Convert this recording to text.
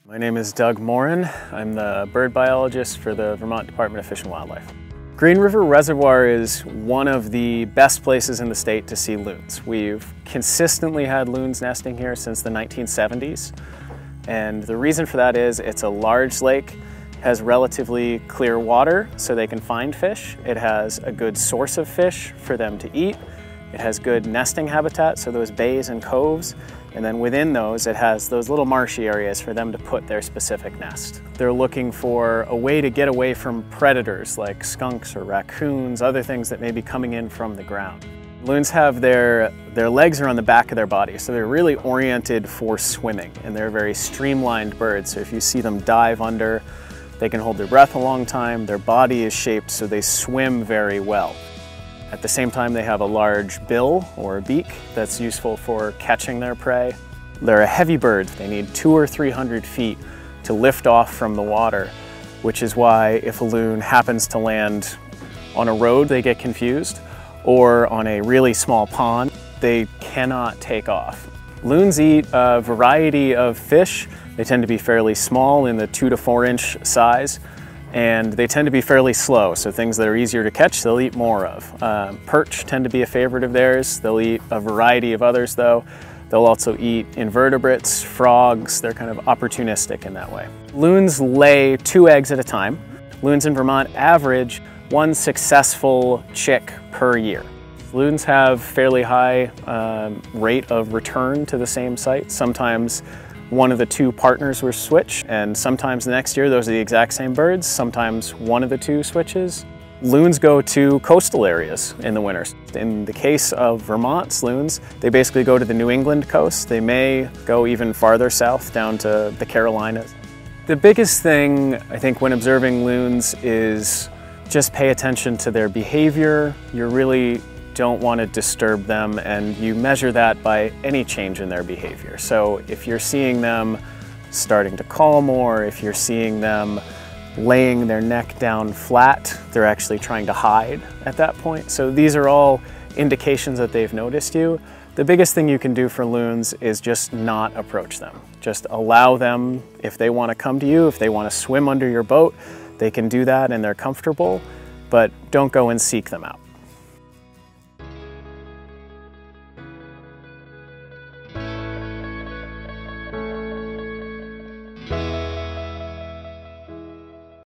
My name is Doug Morin. I'm the bird biologist for the Vermont Department of Fish and Wildlife. Green River Reservoir is one of the best places in the state to see loons. We've consistently had loons nesting here since the 1970s. And the reason for that is it's a large lake, has relatively clear water so they can find fish. It has a good source of fish for them to eat. It has good nesting habitat, so those bays and coves. And then within those, it has those little marshy areas for them to put their specific nest. They're looking for a way to get away from predators like skunks or raccoons, other things that may be coming in from the ground. Loons have their legs are on the back of their body, so they're really oriented for swimming, and they're very streamlined birds. So if you see them dive under, they can hold their breath a long time. Their body is shaped so they swim very well. At the same time, they have a large bill or beak that's useful for catching their prey. They're a heavy bird. They need 200 or 300 feet to lift off from the water, which is why if a loon happens to land on a road, they get confused, or on a really small pond, they cannot take off. Loons eat a variety of fish. They tend to be fairly small, in the 2 to 4 inch size. And they tend to be fairly slow, so things that are easier to catch, they'll eat more of. Perch tend to be a favorite of theirs. They'll eat a variety of others though. They'll also eat invertebrates, frogs. They're kind of opportunistic in that way. Loons lay 2 eggs at a time. Loons in Vermont average 1 successful chick per year. Loons have fairly high rate of return to the same site. Sometimes one of the 2 partners will switch, and sometimes the next year those are the exact same birds. Sometimes one of the 2 switches. Loons go to coastal areas in the winters. In the case of Vermont's loons, they basically go to the New England coast. They may go even farther south down to the Carolinas. The biggest thing I think when observing loons is just pay attention to their behavior. You really don't want to disturb them, and you measure that by any change in their behavior. So if you're seeing them starting to call more, if you're seeing them laying their neck down flat, they're actually trying to hide at that point. So these are all indications that they've noticed you. The biggest thing you can do for loons is just not approach them. Just allow them, if they want to come to you, if they want to swim under your boat, they can do that and they're comfortable, but don't go and seek them out.